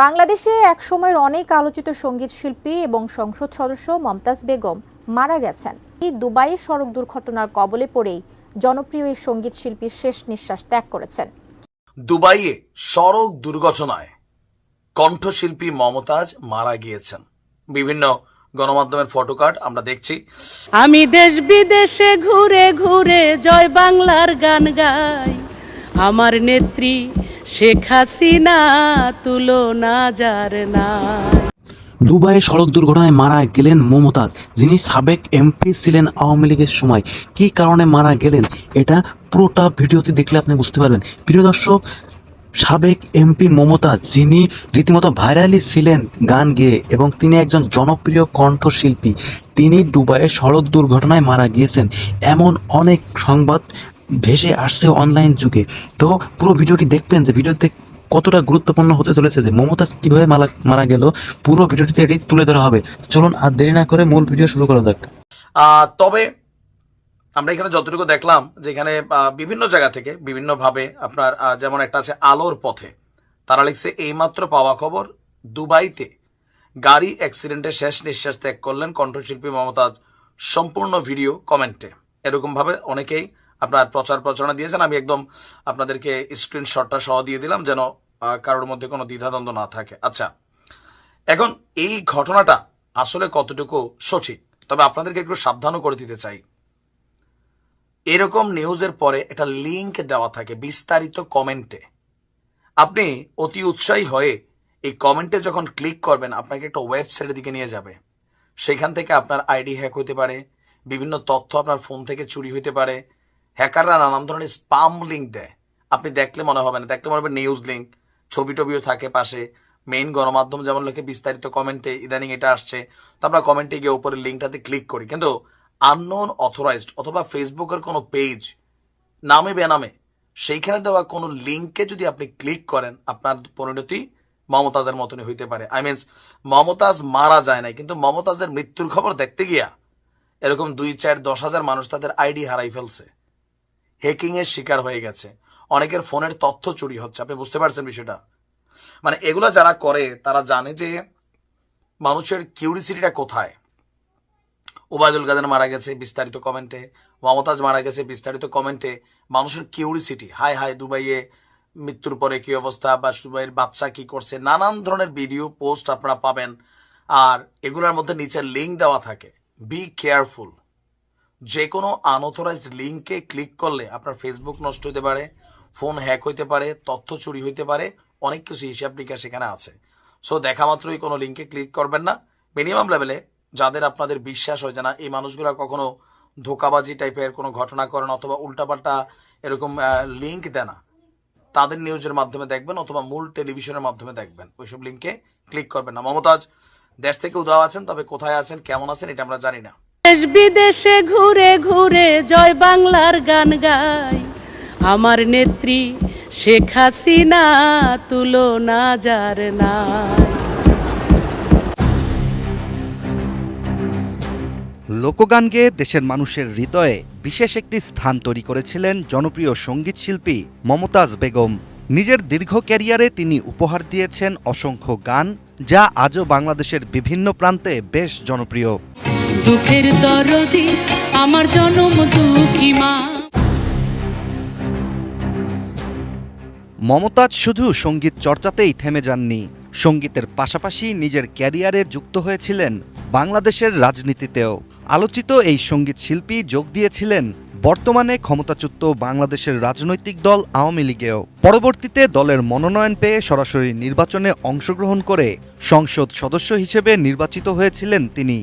বাংলাদেশে একসময়ের অনেক আলোচিত সঙ্গীত শিল্পী এবং সংসদ সদস্য মমতাজ বেগম মারা গেছেন। এই দুবাইয়ে সড়ক দুর্ঘটনার কবলে পড়েই জনপ্রিয় এই সঙ্গীত শিল্পী শেষ নিঃশ্বাস ত্যাগ করেছেন। দুবাইয়ে সড়ক দুর্ঘটনায় কণ্ঠশিল্পী মমতাজ মারা গিয়েছেন। বিভিন্ন গণমাধ্যমের ফটোকার্ড আমরা দেখছি। আমি দেশ বিদেশে ঘুরে ঘুরে জয় বাংলার গান গাই, আমার নেত্রী শেখ হাসিনা তুলনা যার নাই। দুবাইয়ে সড়ক দুর্ঘটনায় মারা গেলেন মমতাজ, যিনি সাবেক এমপি ছিলেন আওয়ামী লীগের সময়। কি কারণে মারা গেলেন এটা পুরোটা ভিডিওতে দেখলে আপনি বুঝতে পারবেন। প্রিয় দর্শক, সাবেক এমপি মমতাজ, যিনি রীতিমতো ভাইরালি ছিলেন গান গেয়ে এবং তিনি একজন জনপ্রিয় কণ্ঠশিল্পী, তিনি দুবাইয়ে সড়ক দুর্ঘটনায় মারা গিয়েছেন এমন অনেক সংবাদ ভেসে আসছে অনলাইন যুগে। তো পুরো ভিডিওটি দেখবেন যে ভিডিওতে কতটা গুরুত্বপূর্ণ হতে চলেছে, যে মমতাজ কিভাবে মারা গেল, পুরো ভিডিওটিতে এটি তুলে ধরা হবে। চলুন আর দেরি না করে মূল ভিডিও শুরু করা যাক। তবে আমরা এখানে যতটুকু দেখলাম যে এখানে বিভিন্ন জায়গা থেকে বিভিন্নভাবে আপনার যেমন একটা আছে আলোর পথে, তারা লিখছে এইমাত্র পাওয়া খবর, দুবাইতে গাড়ি অ্যাক্সিডেন্টে শেষ নিঃশ্বাস ত্যাগ করলেন কণ্ঠশিল্পী মমতাজ। সম্পূর্ণ ভিডিও কমেন্টে এরকমভাবে অনেকেই আপনার প্রচারণা দিয়েছেন। আমি একদম আপনাদেরকে স্ক্রিনশটটা সহ দিয়ে দিলাম যেন কারোর মধ্যে কোনো দ্বিধাদ্বন্দ্ব না থাকে। আচ্ছা, এখন এই ঘটনাটা আসলে কতটুকু সঠিক, তবে আপনাদেরকে একটু সাবধানও করে দিতে চাই। এরকম নিউজের পরে একটা লিঙ্ক দেওয়া থাকে বিস্তারিত কমেন্টে। আপনি অতি উৎসাহী হয়ে এই কমেন্টে যখন ক্লিক করবেন, আপনাকে একটা ওয়েবসাইটের দিকে নিয়ে যাবে। সেখান থেকে আপনার আইডি হ্যাক হতে পারে, বিভিন্ন তথ্য আপনার ফোন থেকে চুরি হতে পারে। হ্যাকাররা নানান ধরনের স্পাম লিঙ্ক দেয়, আপনি দেখলে মনে হবে না, দেখলে মনে হবে নিউজ লিঙ্ক, ছবি টবিও থাকে পাশে। মেইন গণমাধ্যম যেমন লেখে বিস্তারিত কমেন্টে, ইদানিং এটা আসছে, তো আমরা কমেন্টে গিয়ে উপরের লিঙ্কটাতে ক্লিক করি। কিন্তু আননোন অথরাইজড অথবা ফেসবুকের কোনো পেজ নামে বেনামে সেইখানে দেওয়া কোনো লিঙ্কে যদি আপনি ক্লিক করেন, আপনার পরিণতি মমতাজের মতনই হইতে পারে। মমতাজ মারা যায় নাই, কিন্তু মমতাজের মৃত্যুর খবর দেখতে গিয়া এরকম 2-4-10,000 মানুষ তাদের আইডি হারাই ফেলছে, হ্যাকিংয়ের শিকার হয়ে গেছে, অনেকের ফোনের তথ্য চুরি হচ্ছে। আপনি বুঝতে পারছেন বিষয়টা? মানে এগুলা যারা করে তারা জানে যে মানুষের কিউরিসিটিটা কোথায়। ওবায়দুল কাদের মারা গেছে, বিস্তারিত কমেন্টে। মমতাজ মারা গেছে, বিস্তারিত কমেন্টে। মানুষের কিউরিসিটি, হায় দুবাইয়ে মৃত্যুর পরে কি অবস্থা, বা দুবাইয়ের বাচ্চা কি করছে, নানান ধরনের ভিডিও পোস্ট আপনারা পাবেন। আর এগুলোর মধ্যে নিচে লিঙ্ক দেওয়া থাকে। বি কেয়ারফুল, যে কোনো আনঅথরাইজড লিঙ্কে ক্লিক করলে আপনার ফেসবুক নষ্ট হতে পারে, ফোন হ্যাক হইতে পারে, তথ্য চুরি হইতে পারে, অনেক কিছু হিসাব নিকাশ সেখানে আছে। সো দেখা মাত্রই কোনো লিঙ্কে ক্লিক করবেন না। মিনিমাম লেভেলে যাদের আপনাদের বিশ্বাস হয় যে না এই মানুষগুলো কখনো ধোকাবাজি টাইপের কোনো ঘটনা করেন অথবা উল্টাপাল্টা এরকম লিঙ্ক দেয় না, তাদের নিউজের মাধ্যমে দেখবেন অথবা মূল টেলিভিশনের মাধ্যমে দেখবেন, ওইসব লিঙ্কে ক্লিক করবেন না। মমতাজ দেশ থেকে উধাও আছেন, তবে কোথায় আছেন, কেমন আছেন এটা আমরা জানি না। দেশ বিদেশে ঘুরে ঘুরে জয় বাংলার গান গাই, আমার নেত্রী শেখ হাসিনা তুলনা যার নাই। লোকগান গেয়ে দেশের মানুষের হৃদয়ে বিশেষ একটি স্থান তৈরি করেছিলেন জনপ্রিয় সঙ্গীত শিল্পী মমতাজ বেগম। নিজের দীর্ঘ ক্যারিয়ারে তিনি উপহার দিয়েছেন অসংখ্য গান, যা আজও বাংলাদেশের বিভিন্ন প্রান্তে বেশ জনপ্রিয়। দুঃখের দরদি আমার জনম দুঃখী মা। মমতাজ শুধু সঙ্গীত চর্চাতেই থেমে যাননি, সঙ্গীতের পাশাপাশি নিজের ক্যারিয়ারে যুক্ত হয়েছিলেন বাংলাদেশের রাজনীতিতেও। আলোচিত এই সঙ্গীত শিল্পী যোগ দিয়েছিলেন বর্তমানে ক্ষমতাচ্যুত বাংলাদেশের রাজনৈতিক দল আওয়ামী লীগেও। পরবর্তীতে দলের মনোনয়ন পেয়ে সরাসরি নির্বাচনে অংশগ্রহণ করে সংসদ সদস্য হিসেবে নির্বাচিত হয়েছিলেন তিনি।